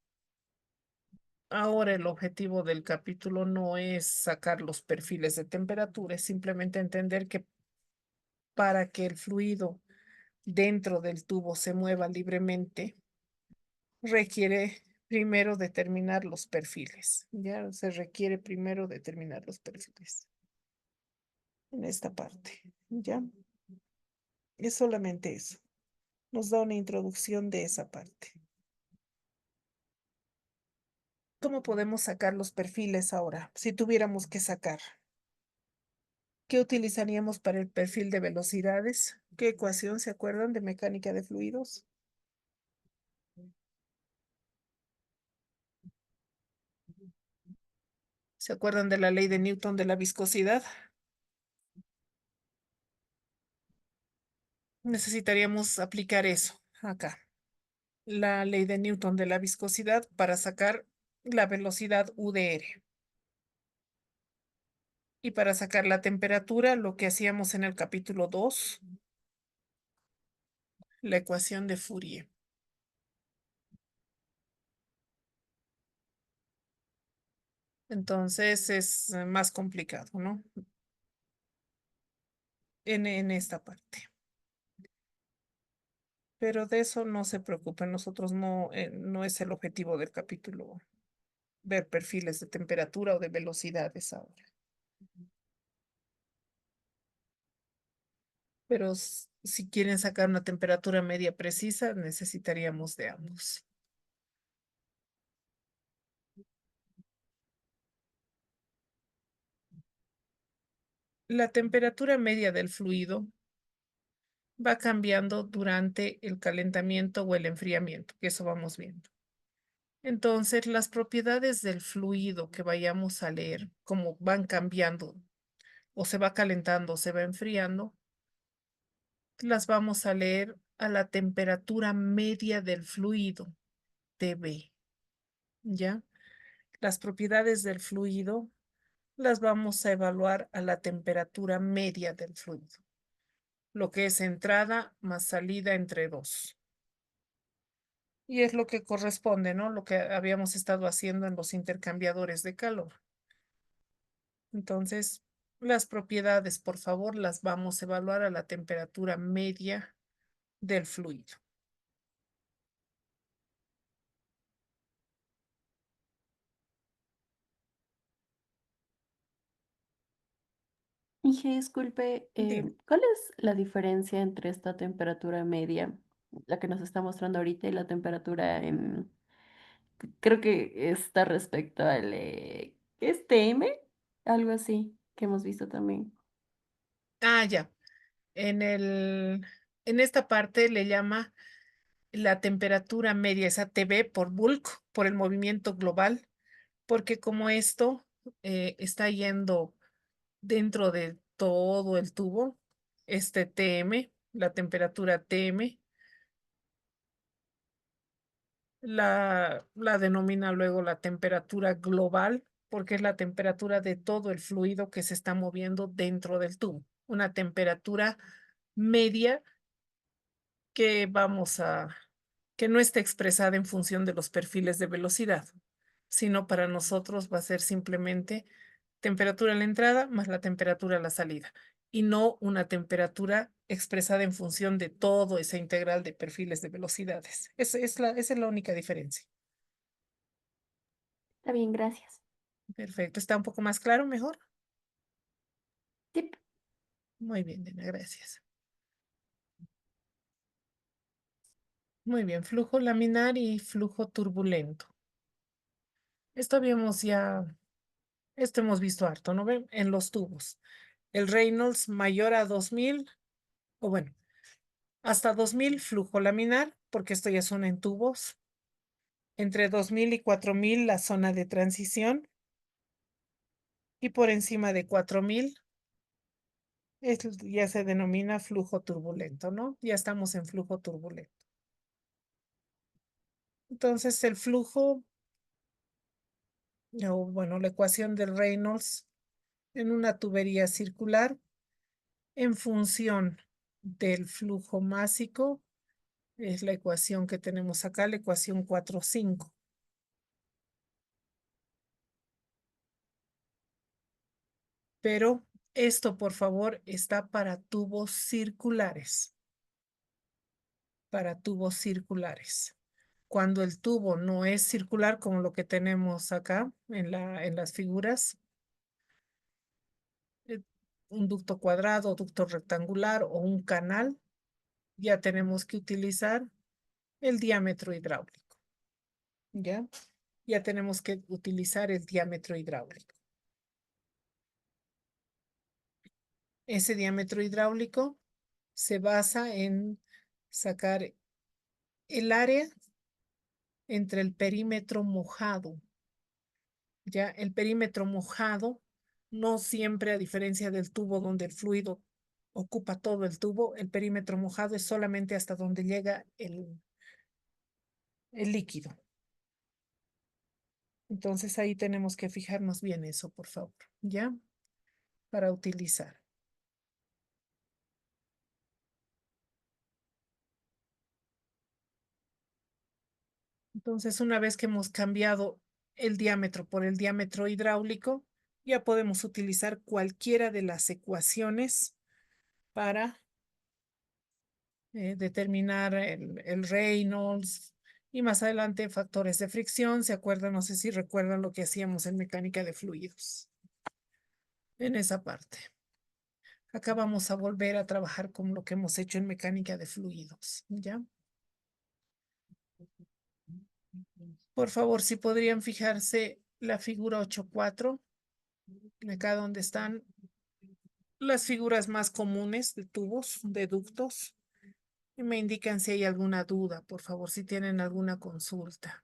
Ahora el objetivo del capítulo no es sacar los perfiles de temperatura, es simplemente entender que para que el fluido dentro del tubo se mueva libremente, requiere primero determinar los perfiles. Ya se requiere primero determinar los perfiles en esta parte. Ya es solamente eso. Nos da una introducción de esa parte. ¿Cómo podemos sacar los perfiles ahora? Si tuviéramos que sacar, ¿qué utilizaríamos para el perfil de velocidades? ¿Qué ecuación se acuerdan de mecánica de fluidos? ¿Se acuerdan de la ley de Newton de la viscosidad? Necesitaríamos aplicar eso acá. La ley de Newton de la viscosidad para sacar la velocidad U de R. Y para sacar la temperatura, lo que hacíamos en el capítulo 2, la ecuación de Fourier. Entonces es más complicado, ¿no? En esta parte. Pero de eso no se preocupen, nosotros no es el objetivo del capítulo ver perfiles de temperatura o de velocidades ahora. Pero si quieren sacar una temperatura media precisa, necesitaríamos de ambos. La temperatura media del fluido va cambiando durante el calentamiento o el enfriamiento, que eso vamos viendo. Entonces, las propiedades del fluido que vayamos a leer, como van cambiando, o se va calentando o se va enfriando, las vamos a leer a la temperatura media del fluido, TB, ¿ya? Las propiedades del fluido las vamos a evaluar a la temperatura media del fluido, lo que es entrada más salida entre dos. Y es lo que corresponde, ¿no? Lo que habíamos estado haciendo en los intercambiadores de calor. Entonces, las propiedades, por favor, las vamos a evaluar a la temperatura media del fluido. Inge, disculpe, Dime. ¿cuál es la diferencia entre esta temperatura media, la que nos está mostrando ahorita, y la temperatura en, creo que está respecto al, ¿qué es TM? Algo así, que hemos visto también. Ah, ya. En esta parte le llama la temperatura media, esa TB por bulk, por el movimiento global, porque como esto está yendo dentro de todo el tubo, este TM, la temperatura TM, la denomina luego la temperatura global, porque es la temperatura de todo el fluido que se está moviendo dentro del tubo. Una temperatura media que que no está expresada en función de los perfiles de velocidad, sino para nosotros va a ser simplemente temperatura a la entrada más la temperatura a la salida, y no una temperatura expresada en función de todo esa integral de perfiles de velocidades. Esa es la única diferencia. Está bien, gracias. Perfecto. ¿Está un poco más claro? Mejor. Sí. Muy bien, Dena, gracias. Muy bien, flujo laminar y flujo turbulento. Esto esto hemos visto harto, ¿no ven? En los tubos. El Reynolds mayor a 2000, o bueno, hasta 2000 flujo laminar, porque esto ya son en tubos. Entre 2000 y 4000 la zona de transición. Y por encima de 4000 ya se denomina flujo turbulento, ¿no? Ya estamos en flujo turbulento. Entonces el flujo, o bueno, la ecuación del Reynolds en una tubería circular en función del flujo másico es la ecuación que tenemos acá, la ecuación 4,5. Pero esto, por favor, está para tubos circulares. Para tubos circulares. Cuando el tubo no es circular como lo que tenemos acá en las figuras, eh, un ducto cuadrado, ducto rectangular o un canal, ya tenemos que utilizar el diámetro hidráulico. ¿Ya? Ya tenemos que utilizar el diámetro hidráulico. Ese diámetro hidráulico se basa en sacar el área entre el perímetro mojado. Ya el perímetro mojado no siempre, a diferencia del tubo donde el fluido ocupa todo el tubo, el perímetro mojado es solamente hasta donde llega el líquido. Entonces ahí tenemos que fijarnos bien eso, por favor, ¿ya? Para utilizar. Entonces, una vez que hemos cambiado el diámetro por el diámetro hidráulico, ya podemos utilizar cualquiera de las ecuaciones para determinar el Reynolds y más adelante factores de fricción. ¿Se acuerdan? No sé si recuerdan lo que hacíamos en mecánica de fluidos. En esa parte. Acá vamos a volver a trabajar con lo que hemos hecho en mecánica de fluidos, ¿ya? Por favor, si podrían fijarse la figura 8.4, acá donde están las figuras más comunes de tubos, de ductos. Y me indican si hay alguna duda, por favor, si tienen alguna consulta.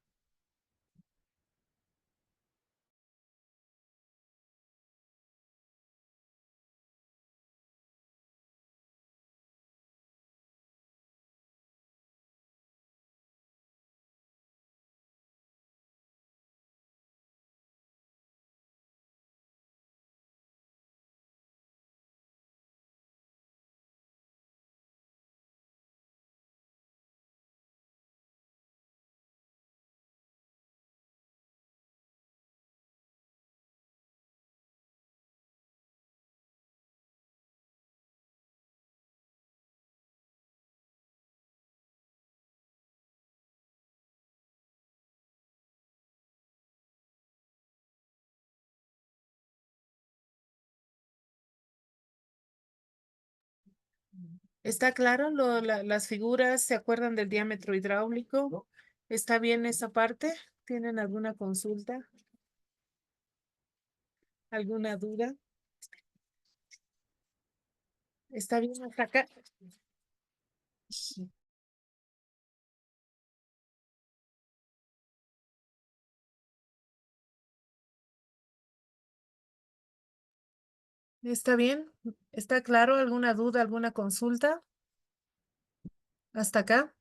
¿Está claro las figuras? ¿Se acuerdan del diámetro hidráulico? ¿Está bien esa parte? ¿Tienen alguna consulta? ¿Alguna duda? ¿Está bien hasta acá? ¿Está bien? ¿Está claro? ¿Alguna duda, alguna consulta? ¿Hasta acá?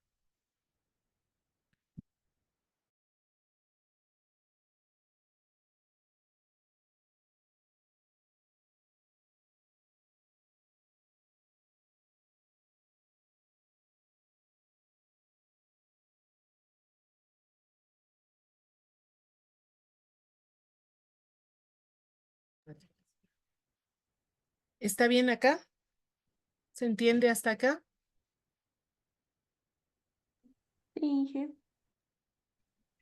¿Está bien acá? ¿Se entiende hasta acá? Sí, Inge.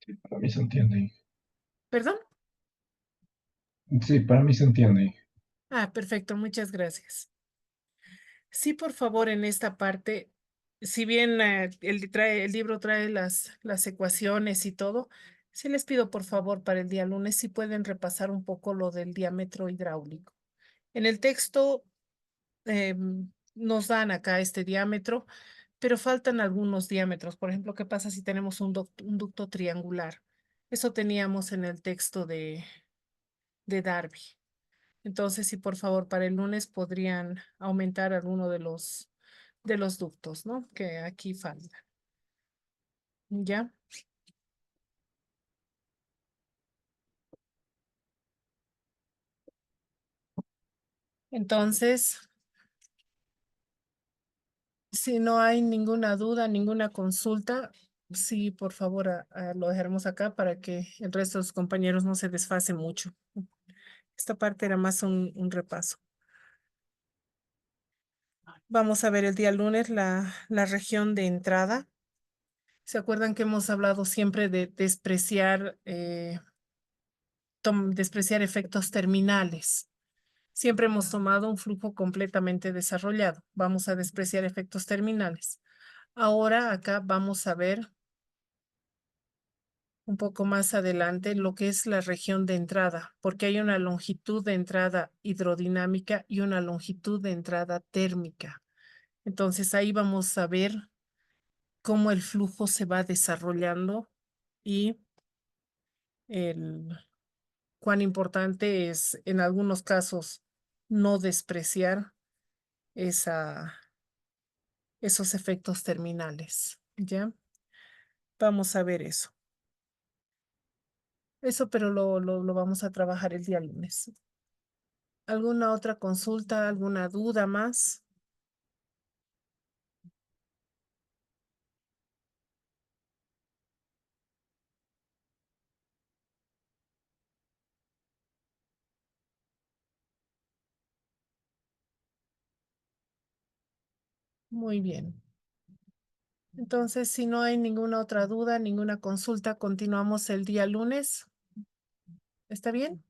Sí, para mí se entiende. ¿Perdón? Sí, para mí se entiende. Ah, perfecto, muchas gracias. Sí, por favor, en esta parte, si bien el libro trae las ecuaciones y todo, sí les pido por favor para el día lunes si pueden repasar un poco lo del diámetro hidráulico. En el texto nos dan acá este diámetro, pero faltan algunos diámetros. Por ejemplo, ¿qué pasa si tenemos un ducto triangular? Eso teníamos en el texto de Darby. Entonces, si por favor para el lunes podrían aumentar alguno de los ductos, ¿no? Que aquí faltan. ¿Ya? Entonces, si no hay ninguna duda, ninguna consulta, sí, por favor, lo dejaremos acá para que el resto de los compañeros no se desfase mucho. Esta parte era más un repaso. Vamos a ver el día lunes la región de entrada. ¿Se acuerdan que hemos hablado siempre de despreciar, despreciar efectos terminales? Siempre hemos tomado un flujo completamente desarrollado. Vamos a despreciar efectos terminales. Ahora acá vamos a ver un poco más adelante lo que es la región de entrada, porque hay una longitud de entrada hidrodinámica y una longitud de entrada térmica. Entonces ahí vamos a ver cómo el flujo se va desarrollando y el, cuán importante es en algunos casos no despreciar esos efectos terminales. ¿Ya? Vamos a ver eso. Eso, pero lo vamos a trabajar el día lunes. ¿Alguna otra consulta, alguna duda más? Muy bien. Entonces, si no hay ninguna otra duda, ninguna consulta, continuamos el día lunes. ¿Está bien?